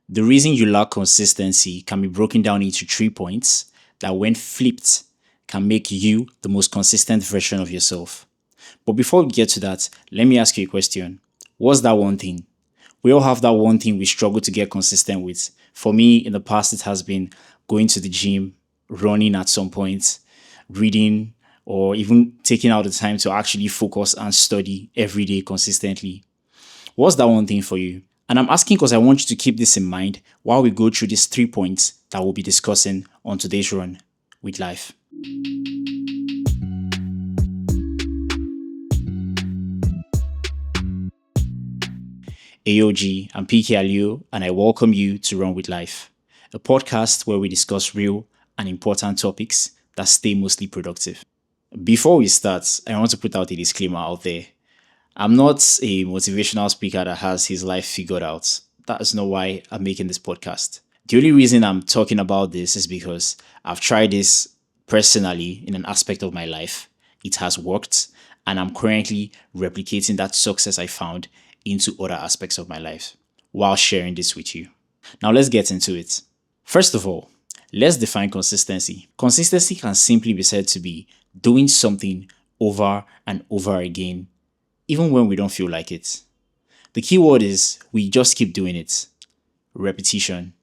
The reason you lack consistency can be broken down into 3 points that, when flipped, can make you the most consistent version of yourself. But before we get to that, let me ask you a question. What's that one thing? We all have that one thing we struggle to get consistent with. For me, in the past, it has been going to the gym, running at some point, reading, or even taking out the time to actually focus and study every day consistently. What's that one thing for you? And I'm asking because I want you to keep this in mind while we go through these 3 points that we'll be discussing on today's run with life. AOG, I'm PK Aliu, and I welcome you to Run with Life, a podcast where we discuss real and important topics that stay mostly productive. Before we start, I want to put out a disclaimer out there. I'm not a motivational speaker that has his life figured out. That's not why I'm making this podcast. The only reason I'm talking about this is because I've tried this personally in an aspect of my life. It has worked, and I'm currently replicating that success I found into other aspects of my life while sharing this with you. Now let's get into it. First of all, let's define consistency. Consistency can simply be said to be doing something over and over again, even when we don't feel like it. The key word is we just keep doing it. Repetition,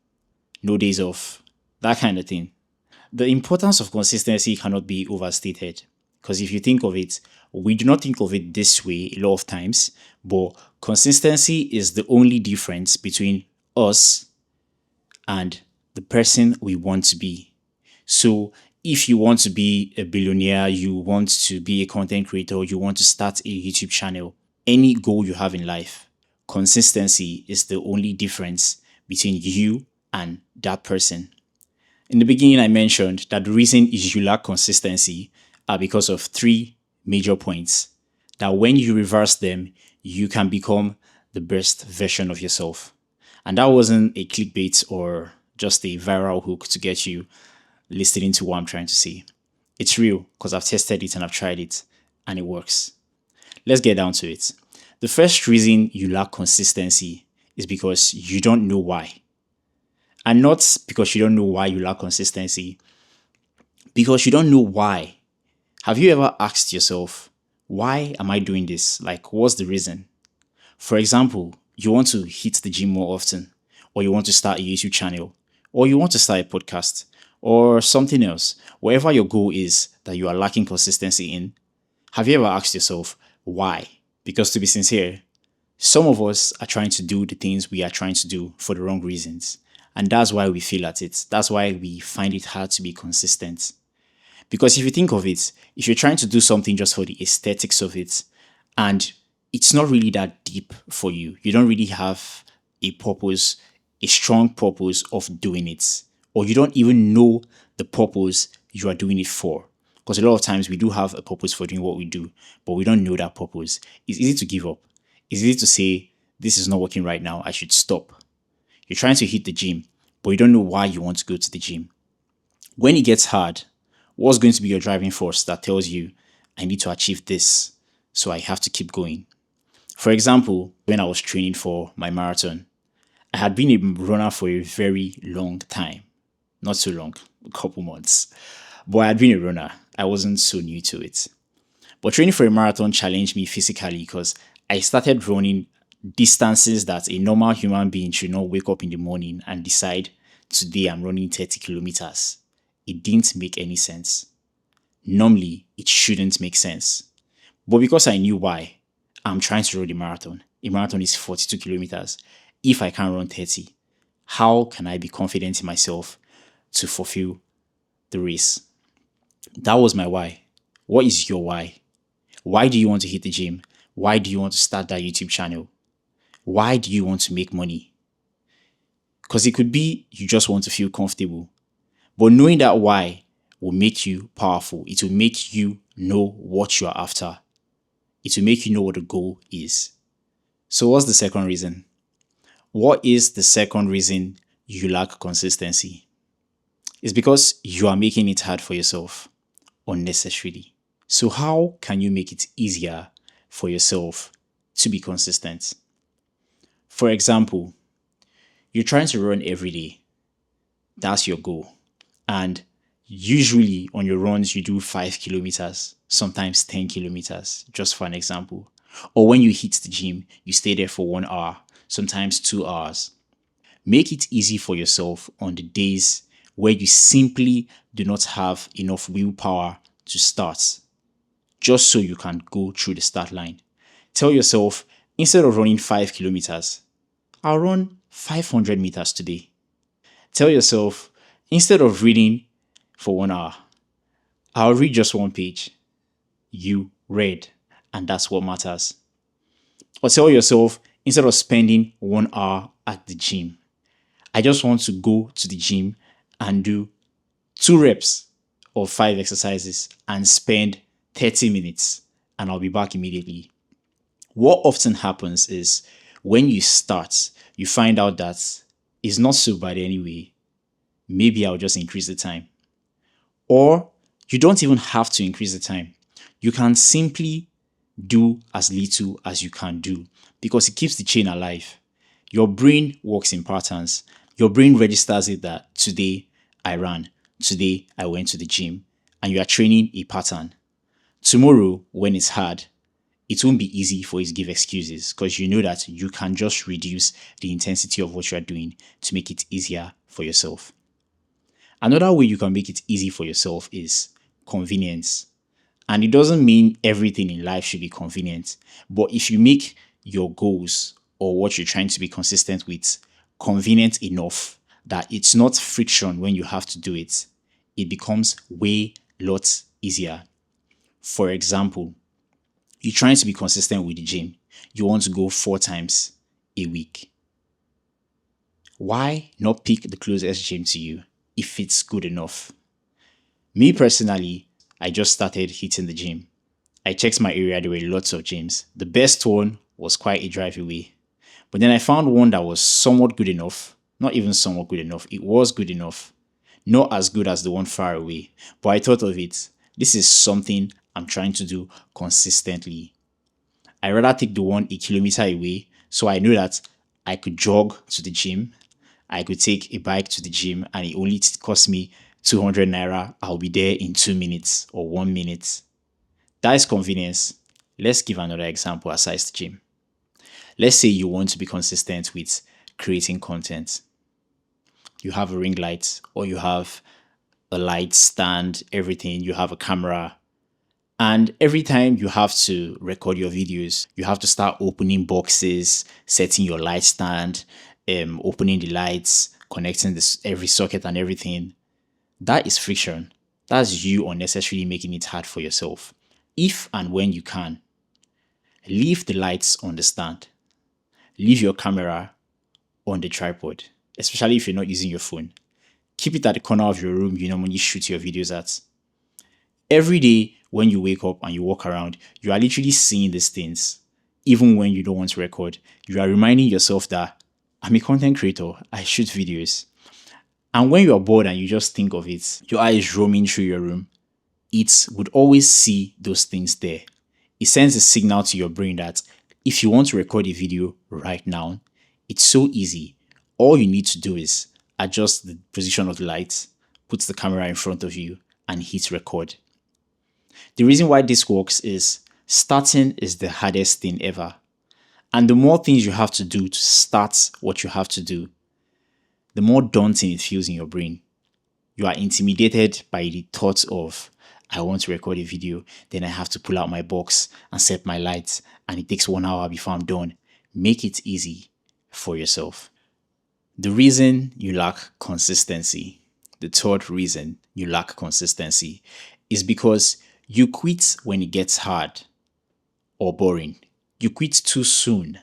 no days off, that kind of thing. The importance of consistency cannot be overstated, because if you think of it, we do not think of it this way a lot of times, but consistency is the only difference between us and the person we want to be. So if you want to be a billionaire, you want to be a content creator, you want to start a YouTube channel, any goal you have in life, consistency is the only difference between you and that person. In the beginning, I mentioned that the reason is you lack consistency are because of 3 major points that when you reverse them, you can become the best version of yourself. And that wasn't a clickbait or just a viral hook to get you listening to what I'm trying to say. It's real because I've tested it and I've tried it and it works. Let's get down to it. The first reason you lack consistency is because you don't know why. And not because you don't know why you lack consistency, because you don't know why. Have you ever asked yourself, why am I doing this? Like, what's the reason? For example, you want to hit the gym more often, or you want to start a YouTube channel, or you want to start a podcast, or something else. Whatever your goal is that you are lacking consistency in, have you ever asked yourself, why? Because to be sincere, some of us are trying to do the things we are trying to do for the wrong reasons. And that's why we fail at it. That's why we find it hard to be consistent. Because if you think of it, if you're trying to do something just for the aesthetics of it, and it's not really that deep for you, you don't really have a purpose, a strong purpose of doing it, or you don't even know the purpose you are doing it for. Because a lot of times we do have a purpose for doing what we do, but we don't know that purpose. It's easy to give up. It's easy to say, this is not working right now, I should stop. You're trying to hit the gym, but you don't know why you want to go to the gym. When it gets hard, what's going to be your driving force that tells you, I need to achieve this, so I have to keep going? For example, when I was training for my marathon, I had been a runner for a very long time. Not so long, a couple months. But I had been a runner. I wasn't so new to it. But training for a marathon challenged me physically because I started running distances that a normal human being should not wake up in the morning and decide, today I'm running 30 kilometers. It didn't make any sense. Normally, it shouldn't make sense. But because I knew why, I'm trying to run the marathon. A marathon is 42 kilometers. If I can't run 30, how can I be confident in myself to fulfill the race? That was my why. What is your why? Why do you want to hit the gym? Why do you want to start that YouTube channel? Why do you want to make money? Because it could be you just want to feel comfortable. But knowing that why will make you powerful. It will make you know what you are after. It will make you know what the goal is. So what's the second reason? What is the second reason you lack consistency? It's because you are making it hard for yourself unnecessarily. So how can you make it easier for yourself to be consistent? For example, You're trying to run every day. That's your goal. And usually on your runs, you do 5 kilometers, sometimes 10 kilometers, just for an example. Or when you hit the gym, you stay there for 1 hour, sometimes 2 hours. Make it easy for yourself on the days where you simply do not have enough willpower to start, just so you can go through the start line. Tell yourself, instead of running 5 kilometers, I'll run 500 meters today. Tell yourself, instead of reading for 1 hour, I'll read just one page. You read, and that's what matters. Or tell yourself, instead of spending 1 hour at the gym, I just want to go to the gym and do 2 reps of 5 exercises and spend 30 minutes, and I'll be back immediately. What often happens is when you start, you find out that it's not so bad anyway. Maybe I'll just increase the time. Or you don't even have to increase the time. You can simply do as little as you can do because it keeps the chain alive. Your brain works in patterns. Your brain registers it that today I ran, today I went to the gym, and you are training a pattern. Tomorrow, when it's hard, it won't be easy for you to give excuses because you know that you can just reduce the intensity of what you are doing to make it easier for yourself. Another way you can make it easy for yourself is convenience. And it doesn't mean everything in life should be convenient, but if you make your goals or what you're trying to be consistent with convenient enough that it's not friction when you have to do it, it becomes way lot easier. For example, you're trying to be consistent with the gym. You want to go 4 times a week. Why not pick the closest gym to you if it's good enough? Me personally, I just started hitting the gym. I checked my area, there were lots of gyms. The best one was quite a drive away. But then I found one that was somewhat good enough. Not even somewhat good enough, it was good enough. Not as good as the one far away. But I thought of it, this is something I'm trying to do consistently. I rather take the one a kilometer away so I know that I could jog to the gym. I could take a bike to the gym and it only cost me 200 naira. I'll be there in 2 minutes or 1 minute. That is convenience. Let's give another example aside the gym. Let's say you want to be consistent with creating content. You have a ring light or you have a light stand, everything, you have a camera. And every time you have to record your videos, you have to start opening boxes, setting your light stand, opening the lights, connecting every socket and everything. That is friction. That's you unnecessarily making it hard for yourself. If and when you can, leave the lights on the stand. Leave your camera on the tripod, especially if you're not using your phone. Keep it at the corner of your room you normally shoot your videos at. Every day when you wake up and you walk around, you are literally seeing these things. Even when you don't want to record, you are reminding yourself that I'm a content creator, I shoot videos. And when you are bored and you just think of it, your eye is roaming through your room, it would always see those things there. It sends a signal to your brain that if you want to record a video right now, it's so easy. All you need to do is adjust the position of the light, put the camera in front of you, and hit record. The reason why this works is starting is the hardest thing ever. And the more things you have to do to start what you have to do, the more daunting it feels in your brain. You are intimidated by the thought of, I want to record a video, then I have to pull out my box and set my lights, and it takes 1 hour before I'm done. Make it easy for yourself. The reason you lack consistency, the third reason you lack consistency, is because you quit when it gets hard or boring. You quit too soon.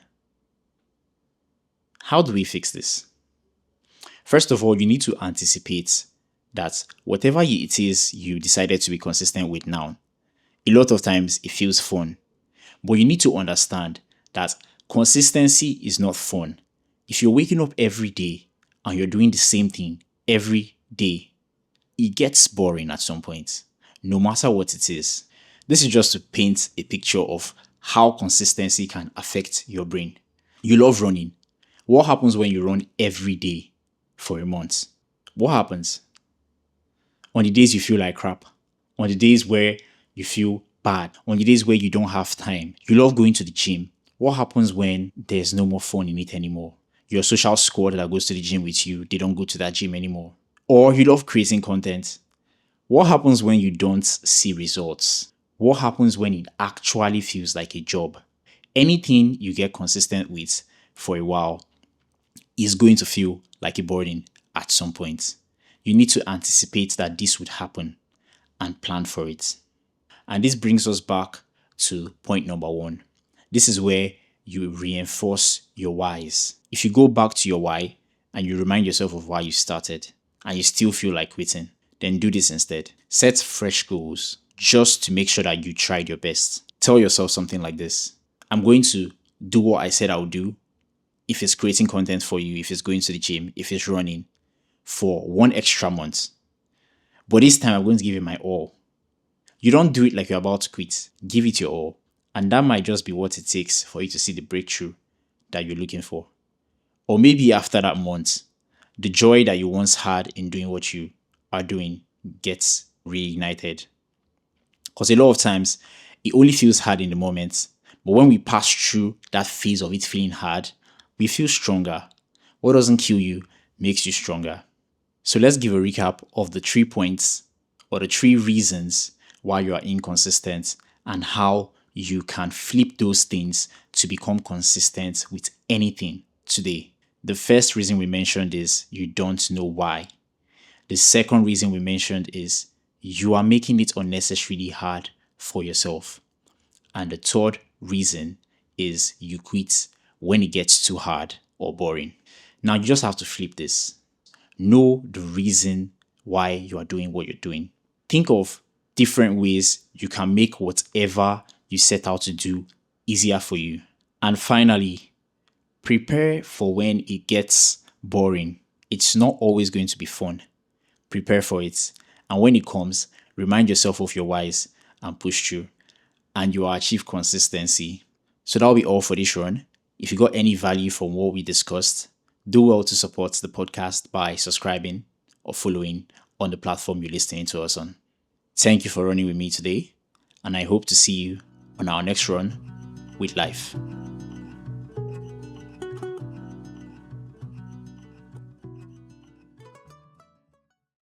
How do we fix this? First of all, you need to anticipate that whatever it is you decided to be consistent with now, a lot of times it feels fun. But you need to understand that consistency is not fun. If you're waking up every day and you're doing the same thing every day, it gets boring at some point, no matter what it is. This is just to paint a picture of how consistency can affect your brain. You love running. What happens when you run every day for a month? What happens on the days you feel like crap? On the days where you feel bad? On the days where you don't have time? You love going to the gym. What happens when there's no more fun in it anymore? Your social squad that goes to the gym with you, they don't go to that gym anymore. Or you love creating content. What happens when you don't see results? What happens when it actually feels like a job? Anything you get consistent with for a while is going to feel like a burden at some point. You need to anticipate that this would happen and plan for it. And this brings us back to point number 1. This is where you reinforce your whys. If you go back to your why and you remind yourself of why you started and you still feel like quitting, then do this instead. Set fresh goals just to make sure that you tried your best. Tell yourself something like this: I'm going to do what I said I would do. If it's creating content for you, if it's going to the gym, if it's running, for 1 extra month. But this time I'm going to give it my all. You don't do it like you're about to quit. Give it your all. And that might just be what it takes for you to see the breakthrough that you're looking for. Or maybe after that month, the joy that you once had in doing what you are doing gets reignited. Because a lot of times, it only feels hard in the moment. But when we pass through that phase of it feeling hard, we feel stronger. What doesn't kill you makes you stronger. So let's give a recap of the 3 points or the 3 reasons why you are inconsistent and how you can flip those things to become consistent with anything today. The first reason we mentioned is you don't know why. The second reason we mentioned is you are making it unnecessarily hard for yourself. And the third reason is you quit when it gets too hard or boring. Now you just have to flip this. Know the reason why you are doing what you're doing. Think of different ways you can make whatever you set out to do easier for you. And finally, prepare for when it gets boring. It's not always going to be fun. Prepare for it. And when it comes, remind yourself of your whys and push through. And you will achieve consistency. So that'll be all for this run. If you got any value from what we discussed, do well to support the podcast by subscribing or following on the platform you're listening to us on. Thank you for running with me today, and I hope to see you on our next run with life.